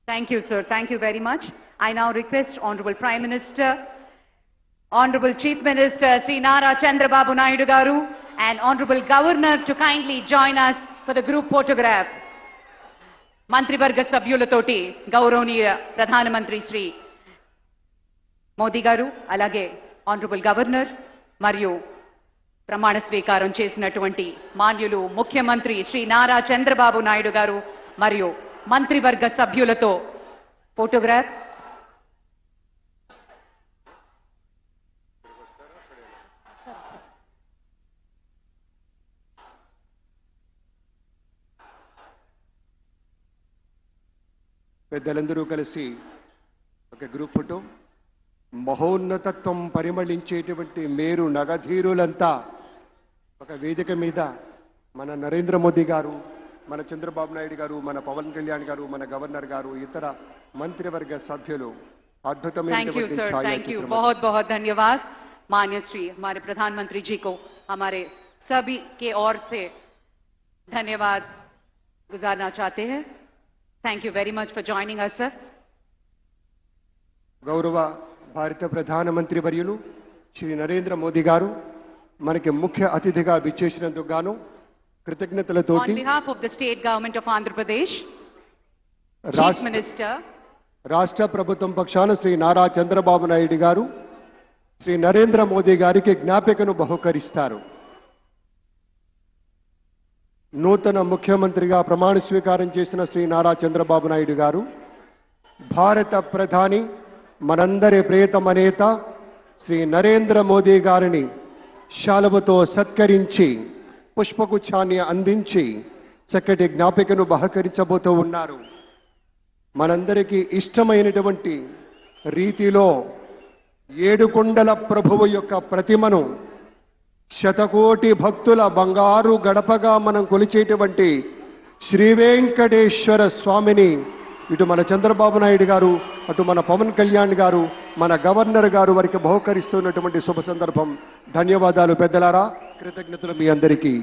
Thank you, sir. Thank you very much. I now request Honorable Prime Minister, Honorable Chief Minister Sri Nara Chandrababu Naidu Garu and Honorable Governor to kindly join us for the group photograph. మంత్రివర్గ సభ్యులతోటి గౌరవనీయ ప్రధానమంత్రి శ్రీ మోదీ గారు అలాగే honourable governor మరియు ప్రమాణ స్వీకారం చేసినటువంటి మాన్యులు ముఖ్యమంత్రి శ్రీ నారా చంద్రబాబు నాయుడు గారు మరియు మంత్రివర్గ సభ్యులతో ఫోటోగ్రాఫ్. పెద్దలందరూ కలిసి ఒక గ్రూప్ ఫోటో. మహోన్నతత్వం పరిమళించేటువంటి మేరు నగధీరులంతా ఒక వేదిక మీద మన నరేంద్ర మోదీ గారు, మన చంద్రబాబు నాయుడు గారు, మన పవన్ కళ్యాణ్ గారు, మన గవర్నర్ గారు, ఇతర మంత్రివర్గ సభ్యులు అద్భుతమైనటువంటి ఛాయాచిత్రం. बहुत बहुत धन्यवाद माननीय श्री हमारे प्रधानमंत्री जी को हमारे सभी के ओर से धन्यवाद गुजारना चाहते हैं. Thank you very much for joining us, sir. గౌరవ భారత ప్రధానమంత్రి వర్యులు శ్రీ నరేంద్ర మోదీ గారు మనకి ముఖ్య అతిథిగా విచ్చేసినందుకు గాను కృతజ్ఞతలతోటి On behalf of the state government of Andhra Pradesh, Chief Minister, రాష్ట్ర ప్రభుత్వం పక్షాన శ్రీ నారా చంద్రబాబు నాయుడు గారు శ్రీ నరేంద్ర మోదీ గారికి జ్ఞాపికను బహుకరిస్తారు. నూతన ముఖ్యమంత్రిగా ప్రమాణ స్వీకారం చేసిన శ్రీ నారా చంద్రబాబు నాయుడు గారు భారత ప్రధాని మనందరి ప్రియతమ నేత శ్రీ నరేంద్ర మోదీ గారిని శాలువతో సత్కరించి పుష్పగుచ్ఛాన్ని అందించి చక్కటి జ్ఞాపికను బహకరించబోతూ ఉన్నారు. మనందరికీ ఇష్టమైనటువంటి రీతిలో ఏడుకొండల ప్రభువు యొక్క ప్రతిమను శతకోటి భక్తుల బంగారు గడపగా మనం కొలిచేటువంటి శ్రీ వెంకటేశ్వర స్వామిని ఇటు మన చంద్రబాబు నాయుడు గారు, అటు మన పవన్ కళ్యాణ్ గారు, మన గవర్నర్ గారు వారికి బహుకరిస్తున్నటువంటి శుభ సందర్భం. ధన్యవాదాలు పెద్దలారా, కృతజ్ఞతలు మీ అందరికీ.